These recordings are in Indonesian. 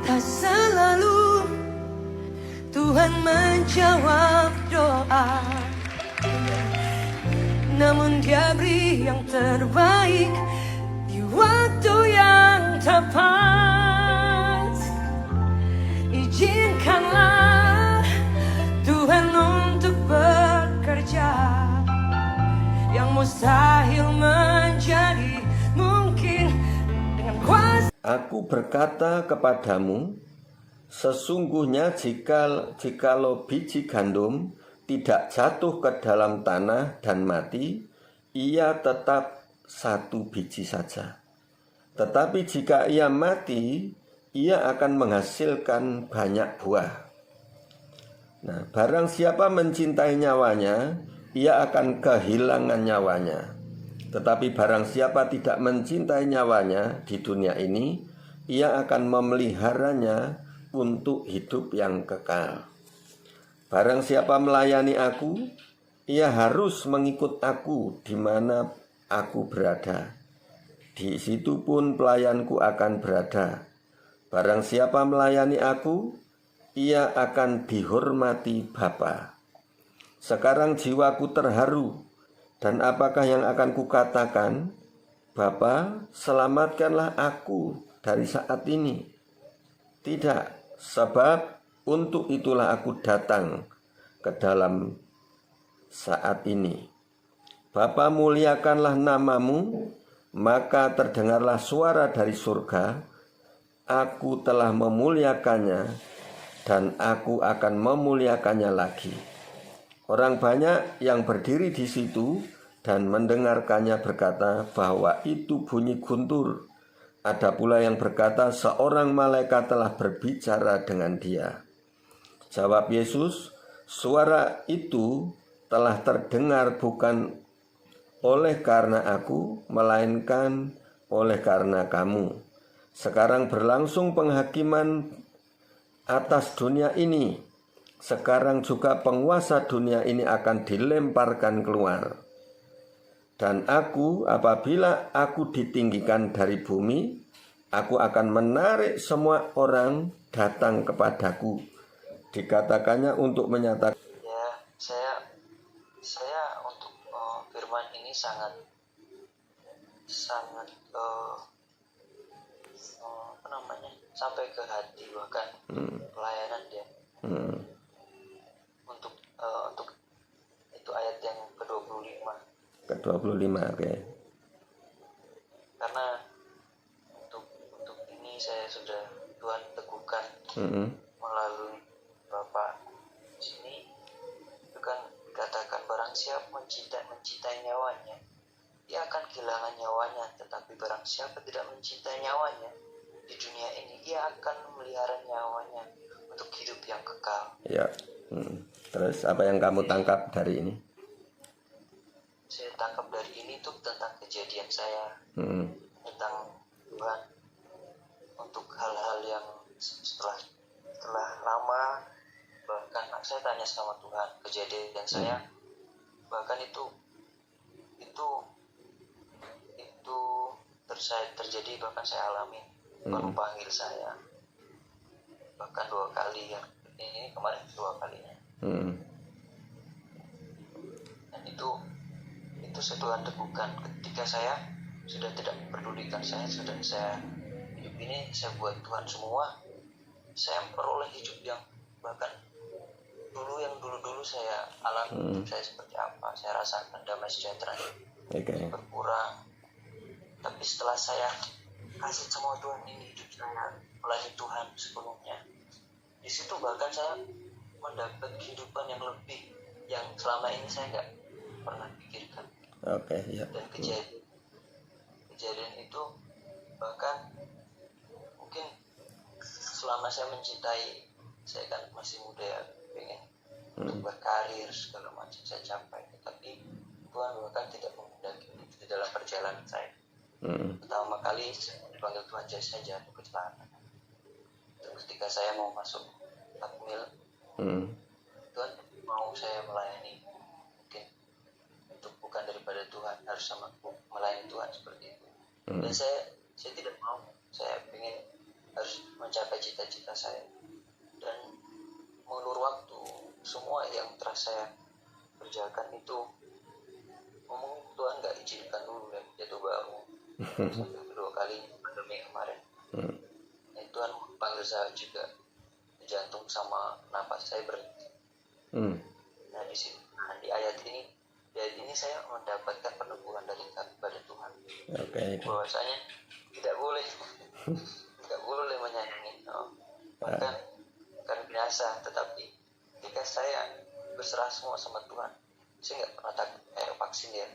Tak selalu Tuhan menjawab doa, namun Dia beri yang terbaik di waktu yang tepat. Izinkanlah Tuhan untuk bekerja, yang mustahil menjadi mungkin dengan kuasa. Aku berkata kepadamu, sesungguhnya jikalau biji gandum tidak jatuh ke dalam tanah dan mati, ia tetap satu biji saja. Tetapi jika ia mati, ia akan menghasilkan banyak buah. Nah, barang siapa mencintai nyawanya, ia akan kehilangan nyawanya. Tetapi barang siapa tidak mencintai nyawanya di dunia ini, ia akan memeliharanya untuk hidup yang kekal. Barang siapa melayani aku, ia harus mengikut aku di mana aku berada. Di situ pun pelayanku akan berada. Barang siapa melayani aku, ia akan dihormati Bapa. Sekarang jiwaku terharu, dan apakah yang akan kukatakan? Bapa, selamatkanlah aku dari saat ini. Tidak, sebab untuk itulah aku datang ke dalam saat ini. Bapa, muliakanlah namamu. Maka terdengarlah suara dari surga, aku telah memuliakannya, dan aku akan memuliakannya lagi. Orang banyak yang berdiri di situ dan mendengarkannya berkata bahwa itu bunyi guntur. Ada pula yang berkata seorang malaikat telah berbicara dengan dia. Jawab Yesus, suara itu telah terdengar bukan oleh karena aku, melainkan oleh karena kamu. Sekarang berlangsung penghakiman atas dunia ini. Sekarang juga penguasa dunia ini akan dilemparkan keluar. Dan aku, apabila aku ditinggikan dari bumi, aku akan menarik semua orang datang kepadaku. Dikatakannya untuk menyatakan. Ya, saya untuk firman ini sangat sampai ke hati, bahkan pelayanan dia. Untuk itu ayat yang ke-25. Ke-25, oke. Karena untuk ini saya sudah Tuhan teguhkan melalui Bapak di sini. Itu kan dikatakan barang siapa mencintai nyawanya, ia akan kehilangan nyawanya. Tetapi barang siapa tidak mencintai nyawanya di dunia ini, ia akan memelihara nyawanya untuk hidup yang kekal. Ya. Terus apa yang kamu tangkap dari ini? Saya tangkap dari ini tuh tentang kejadian saya, tentang Tuhan, untuk hal-hal yang setelah lama. Bahkan saya tanya sama Tuhan kejadian saya, bahkan itu terjadi, bahkan saya alami. Baru panggil saya bahkan 2 kali, ya ini kemarin 2 kalinya. Dan itu saya Tuhan teguhkan ketika saya sudah tidak memperdulikan, saya hidup ini saya buat Tuhan semua. Saya memperoleh hidup yang bahkan dulu saya alami. Saya seperti apa, saya rasakan damai sejahtera berkurang. Tapi setelah saya kasih semua Tuhan ini hidup saya melayani Tuhan sebelumnya, di situ bahkan saya mendapat kehidupan yang lebih, yang selama ini saya nggak pernah pikirkan. Dan kejadian itu bahkan mungkin selama saya mencintai, saya kan masih muda ya, pengen untuk berkarir segala macam saya capai, tetapi Tuhan bahkan tidak menghendaki itu di dalam perjalanan saya. Pertama kali saya dipanggil Tuhan, saya jatuh kecelakaan. Terus ketika saya mau masuk takmil, Tuhan mau saya melayani, mungkin untuk bukan daripada Tuhan, harus sama melayani Tuhan seperti itu. Dan saya tidak mau, saya ingin harus mencapai cita-cita saya. Dan mengulur waktu, semua yang telah saya kerjakan itu ngomong Tuhan gak izinkan dulu ya, jatuh baru sampai kedua kali pandemi kemarin. Nah, Tuhan panggil saya juga, jantung sama napas saya berhenti. Nah di sini, di ayat ini saya mendapatkan peneguhan dari Tuhan. Bahwasanya tidak boleh menyanyi, bahkan kan biasa, tetapi ketika saya berserah semua sama Tuhan, saya nggak pernah takut vaksin ya,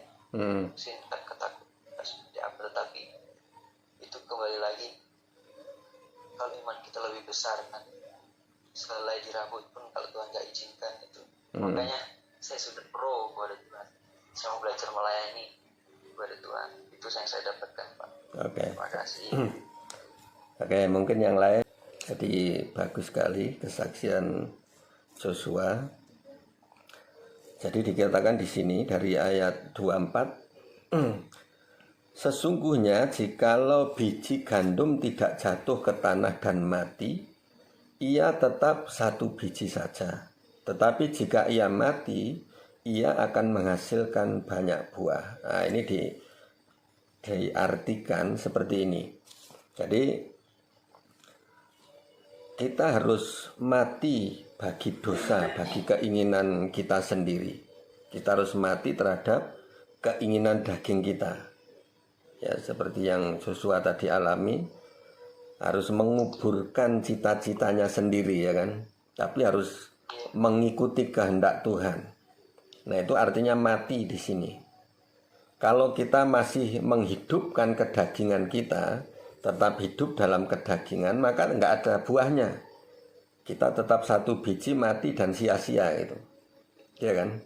vaksin kan ketakutan seperti apa, tetapi itu kembali lagi kalau iman kita lebih besar kan, selai dirabut pun kalau Tuhan nggak izinkan itu. Makanya saya sudah pro kepada Tuhan, saya mau belajar melayani kepada Tuhan, itu yang saya dapatkan, Pak. Terima kasih. Mungkin yang lain. Jadi bagus sekali kesaksian Joshua. Jadi dikatakan di sini dari ayat 24, sesungguhnya jikalau biji gandum tidak jatuh ke tanah dan mati, ia tetap satu biji saja. Tetapi jika ia mati, ia akan menghasilkan banyak buah. Nah, ini diartikan seperti ini. Jadi kita harus mati bagi dosa, bagi keinginan kita sendiri. Kita harus mati terhadap keinginan daging kita. Ya, seperti yang Joshua tadi alami, harus menguburkan cita-citanya sendiri, ya kan? Tapi harus mengikuti kehendak Tuhan. Nah, itu artinya mati di sini. Kalau kita masih menghidupkan kedagingan kita, tetap hidup dalam kedagingan, maka enggak ada buahnya. Kita tetap satu biji mati dan sia-sia itu, ya kan?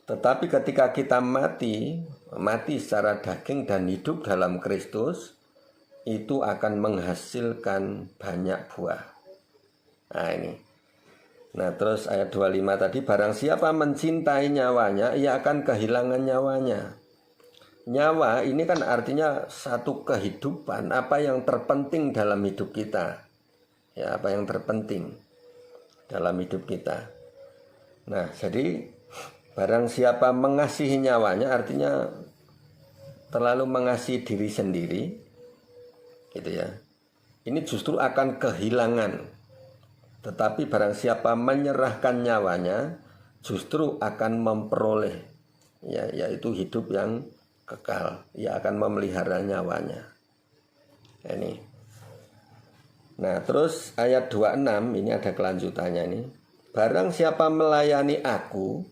Tetapi ketika kita mati secara daging dan hidup dalam Kristus, itu akan menghasilkan banyak buah. Nah ini. Nah terus ayat 25 tadi, barang siapa mencintai nyawanya, ia akan kehilangan nyawanya. Nyawa ini kan artinya satu kehidupan, apa yang terpenting dalam hidup kita. Ya, apa yang terpenting dalam hidup kita. Nah, jadi barang siapa mengasihi nyawanya, artinya terlalu mengasihi diri sendiri, gitu ya. Ini justru akan kehilangan. Tetapi barang siapa menyerahkan nyawanya, justru akan memperoleh, ya, yaitu hidup yang kekal. Ia akan memelihara nyawanya. Ini. Nah, terus ayat 26 ini ada kelanjutannya ini. Barang siapa melayani aku,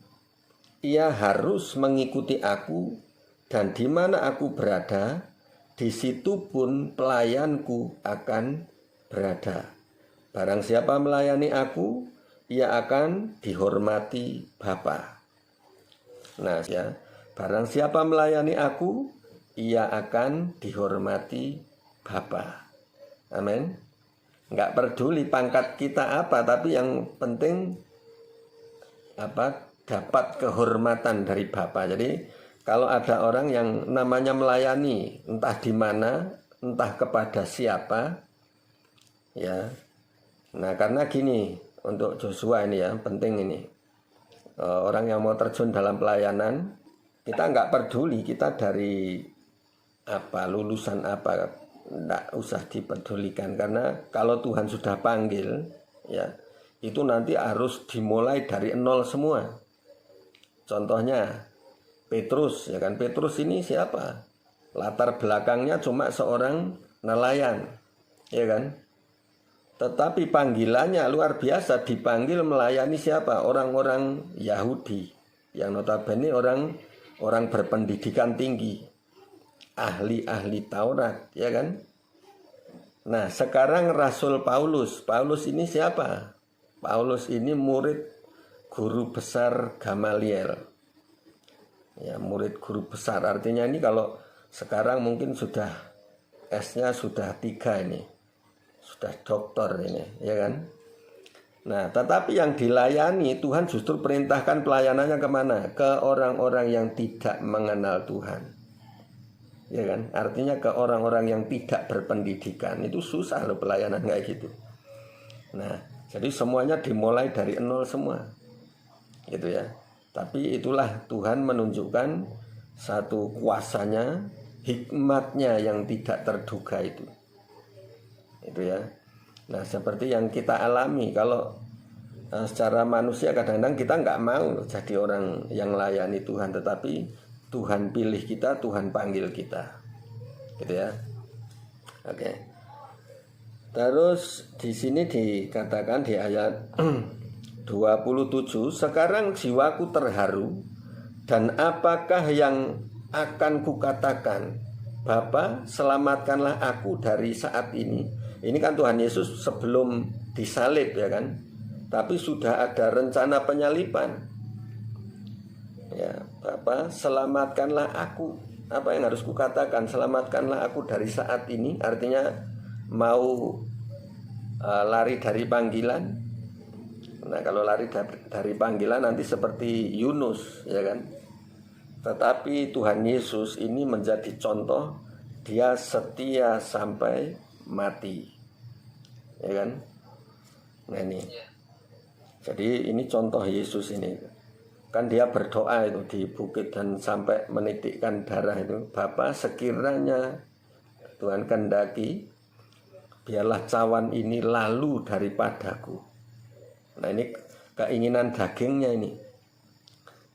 ia harus mengikuti aku, dan di mana aku berada, di situ pun pelayanku akan berada. Barang siapa melayani aku, ia akan dihormati Bapa. Nah, ya, barang siapa melayani aku, ia akan dihormati Bapa. Amin. Enggak peduli pangkat kita apa, tapi yang penting dapat kehormatan dari Bapa. Jadi kalau ada orang yang namanya melayani, entah di mana, entah kepada siapa, ya. Nah, karena gini, untuk Joshua ini ya, penting ini. Orang yang mau terjun dalam pelayanan, kita enggak peduli kita dari apa, lulusan apa, enggak usah dipedulikan, karena kalau Tuhan sudah panggil, ya, itu nanti harus dimulai dari nol semua. Contohnya Petrus, ya kan, Petrus ini siapa? Latar belakangnya cuma seorang nelayan, ya kan? Tetapi panggilannya luar biasa, dipanggil melayani siapa? Orang-orang Yahudi, yang notabene orang berpendidikan tinggi, ahli-ahli Taurat, ya kan? Nah, sekarang Rasul Paulus ini siapa? Paulus ini murid guru besar Gamaliel. Ya, murid guru besar, artinya ini kalau sekarang mungkin sudah S-nya sudah 3 ini. Sudah doktor ini, ya kan? Nah, tetapi yang dilayani Tuhan justru perintahkan pelayanannya kemana? Ke orang-orang yang tidak mengenal Tuhan. ya kan? Artinya ke orang-orang yang tidak berpendidikan itu susah loh pelayanan kayak gitu. Nah, jadi semuanya dimulai dari nol semua, gitu ya. Tapi itulah Tuhan menunjukkan satu kuasanya, hikmatnya yang tidak terduga itu ya. Nah, seperti yang kita alami, kalau secara manusia kadang-kadang kita nggak mau jadi orang yang layani Tuhan, tetapi Tuhan pilih kita, Tuhan panggil kita, gitu ya. Oke. Terus di sini dikatakan di ayat 27, sekarang jiwaku terharu, dan apakah yang akan kukatakan? Bapa, selamatkanlah aku dari saat ini. Ini kan Tuhan Yesus sebelum disalib, ya kan? Tapi sudah ada rencana penyaliban. Ya, Bapa, selamatkanlah aku. Apa yang harus kukatakan? Selamatkanlah aku dari saat ini. Artinya mau lari dari panggilan. Nah, kalau lari dari panggilan nanti seperti Yunus, ya kan? Tetapi Tuhan Yesus ini menjadi contoh, dia setia sampai mati, ya kan? Nah ini, jadi ini contoh Yesus ini. Kan dia berdoa itu di bukit dan sampai menitikkan darah itu. Bapa, sekiranya Tuhan kehendaki, biarlah cawan ini lalu daripadaku. Nah ini keinginan dagingnya ini.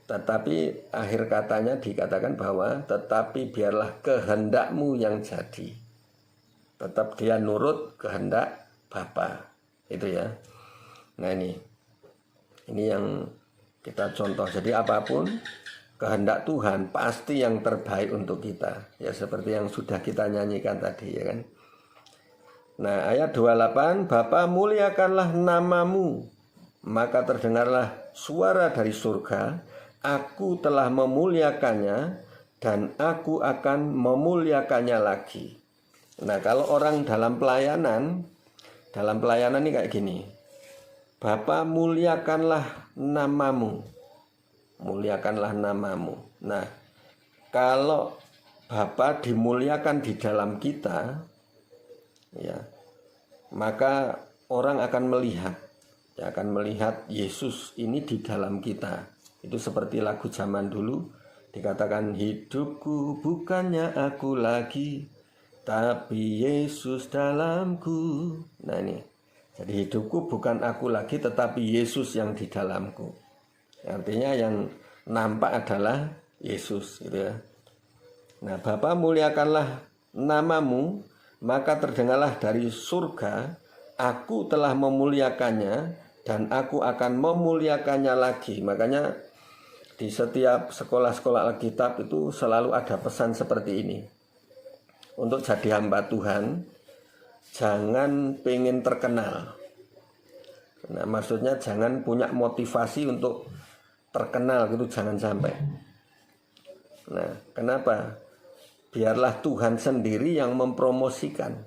Tetapi akhir katanya dikatakan bahwa tetapi biarlah kehendakmu yang jadi. Tetap dia nurut kehendak Bapa. Itu ya. Nah ini yang kita contoh. Jadi apapun kehendak Tuhan pasti yang terbaik untuk kita. Ya seperti yang sudah kita nyanyikan tadi, ya kan. Nah ayat 28, Bapa, muliakanlah namamu, maka terdengarlah suara dari surga, aku telah memuliakannya dan aku akan memuliakannya lagi. Nah kalau orang dalam pelayanan ini kayak gini, Bapa, muliakanlah namamu, muliakanlah namamu. Nah kalau Bapa dimuliakan di dalam kita, ya, maka orang akan melihat Yesus ini di dalam kita. Itu seperti lagu zaman dulu, dikatakan hidupku bukannya aku lagi, tapi Yesus dalamku. Nah ini, jadi hidupku bukan aku lagi, tetapi Yesus yang di dalamku. Artinya yang nampak adalah Yesus, gitu ya. Nah, Bapa, muliakanlah namamu, maka terdengarlah dari surga, aku telah memuliakannya dan aku akan memuliakannya lagi. Makanya di setiap sekolah-sekolah Alkitab itu selalu ada pesan seperti ini. Untuk jadi hamba Tuhan, jangan pengen terkenal. Nah, maksudnya jangan punya motivasi untuk terkenal gitu, jangan sampai. Nah, kenapa? Biarlah Tuhan sendiri yang mempromosikan.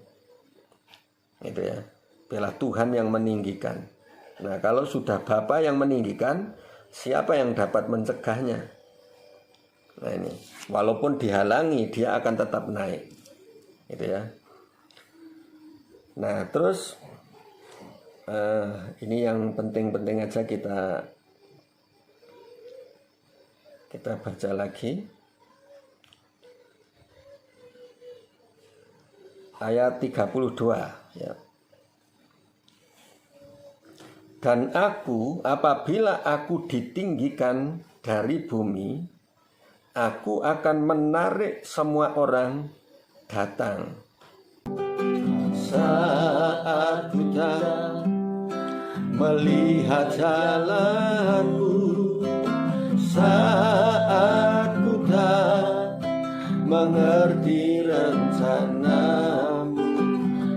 Gitu ya. Biarlah Tuhan yang meninggikan. Nah, kalau sudah Bapa yang meninggikan, siapa yang dapat mencegahnya? Nah ini, walaupun dihalangi, dia akan tetap naik. Gitu ya. Nah terus ini yang penting-penting aja kita baca lagi. Ayat 32 ya. Dan aku, apabila aku ditinggikan dari bumi, aku akan menarik semua orang datang. Saat ku tak melihat jalanku, saat ku tak mengerti rencanamu,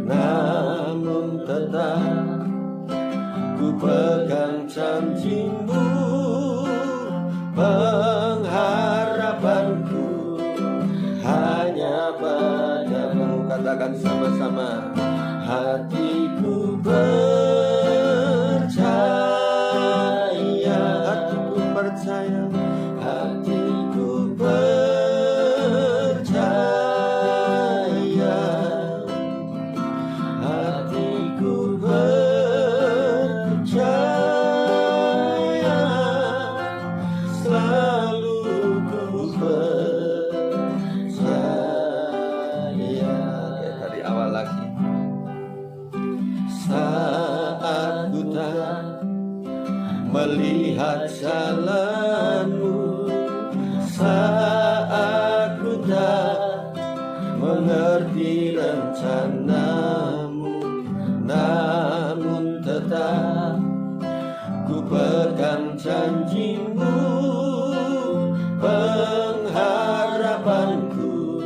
namun tetap ku pegang janjimu, pengharapanku hanya padamu. Katakan sama-sama, hatiku percaya, hatiku percaya, hatiku percaya. melihat jalanmu saat ku tak mengerti rencanamu, namun tetap ku pegang janjimu. Pengharapanku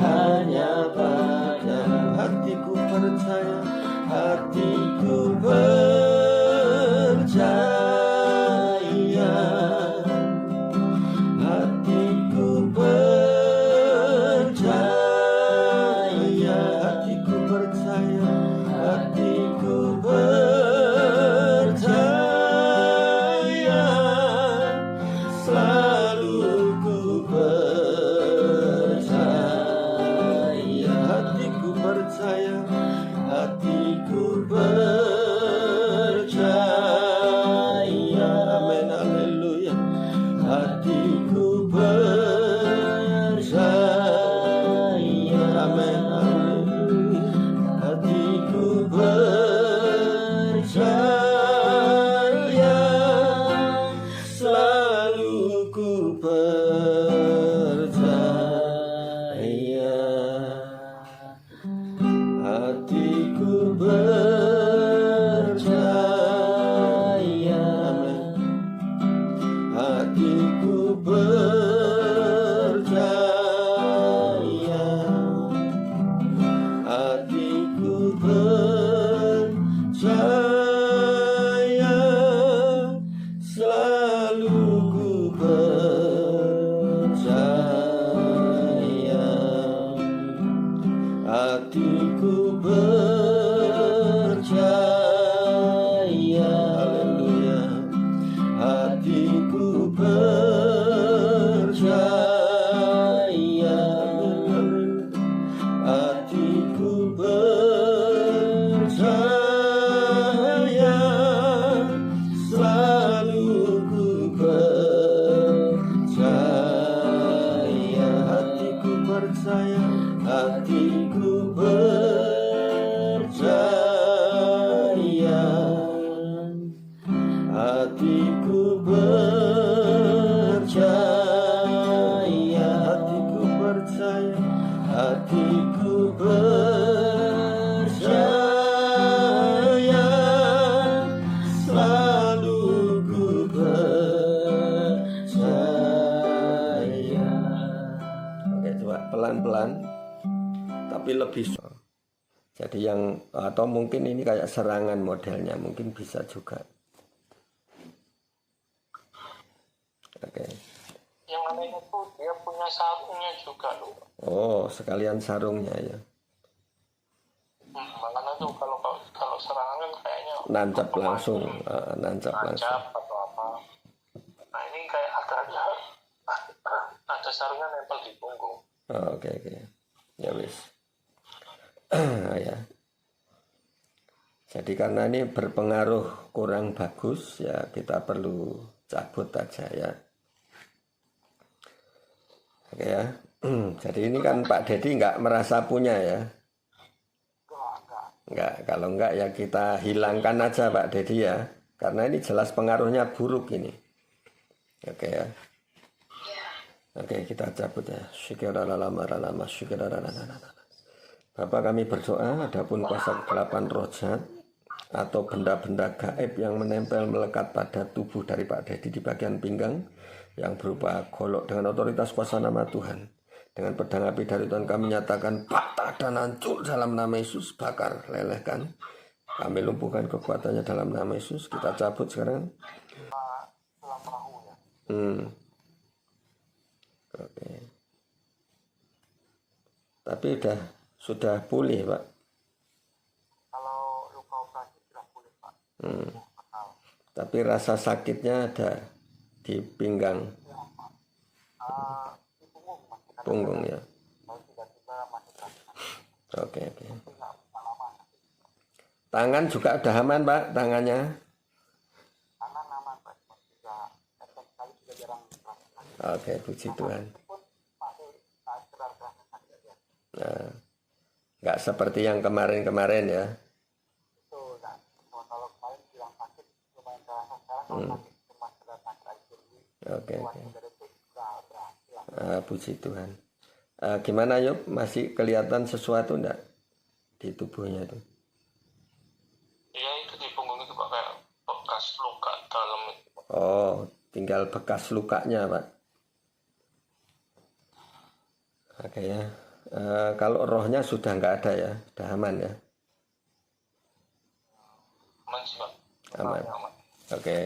hanya padamu. Hatiku percaya, hatiku percaya, hatiku percaya, hatiku percaya, hatiku percaya, selalu ku percaya, hatiku percaya, hatiku percaya. Amin, haleluya. Hatiku percaya, amin, haleluya. Hatiku percaya, selalu ku percaya. Hatiku percaya, amin. Hatiku percaya, hatiku percaya, selalu ku percaya. Hatiku percaya, haleluya. Hatiku percaya, hatiku percaya, selalu ku percaya. Hatiku percaya, hatiku percaya, hatiku percaya, hatiku percaya, hatiku percaya, selalu ku percaya. Oke, coba pelan-pelan tapi lebih. Jadi yang, atau mungkin ini kayak serangan modelnya, mungkin bisa juga. Oke. Yang aneh itu dia punya sarungnya juga loh. Oh, sekalian sarungnya ya. Makanya tuh kalau serangan kan kayaknya Nancap langsung, nancap langsung. nancap atau apa. Nah ini kayak ada sarungnya nempel di punggung. Oh, oke. Ya wis. Ya. Jadi karena ini berpengaruh kurang bagus ya, kita perlu cabut aja ya. Oke ya. Jadi ini kan Pak Dedi nggak merasa punya ya. Enggak, kalau enggak ya kita hilangkan aja Pak Dedi ya. Karena ini jelas pengaruhnya buruk ini. Oke ya. Oke, kita cabut ya. Bapak kami berdoa, adapun kuasa 8 roh jahat atau benda-benda gaib yang menempel melekat pada tubuh dari Pak Dedi di bagian pinggang yang berupa golok dengan otoritas kuasa nama Tuhan. Dengan pedang api dari Tuhan kami nyatakan patah dan hancur dalam nama Yesus, bakar, lelehkan. Kami lumpuhkan kekuatannya dalam nama Yesus. Kita cabut sekarang. Oke. Tapi sudah pulih Pak. Kalau luka operasi sudah pulih Pak. Tapi rasa sakitnya ada di pinggang, Di punggung masih ada. punggung ya. Kalau tiba-tiba masih sakit. Oke. Tangan juga udah aman Pak, tangannya. Tangan aman Pak. Sudah sekali sudah jarang merasakan. Oke, puji Tuhan. Pun masih keras-keras sakit aja. Nah, nggak seperti yang kemarin-kemarin ya. Itu kan. Kalau kemarin bilang sakit lumayan terasa, sekarang sakit cuma sedapat aja. Oke. Kuatnya dari itu berhasil. Puji Tuhan. Gimana Yop? Masih kelihatan sesuatu enggak di tubuhnya itu? Iya, itu di punggung itu Pak, kayak bekas luka dalam itu. Oh, tinggal bekas lukanya Pak. Oke ya. Kalau rohnya sudah nggak ada ya, sudah aman ya. Aman sih Pak. Aman. Aman. Oke.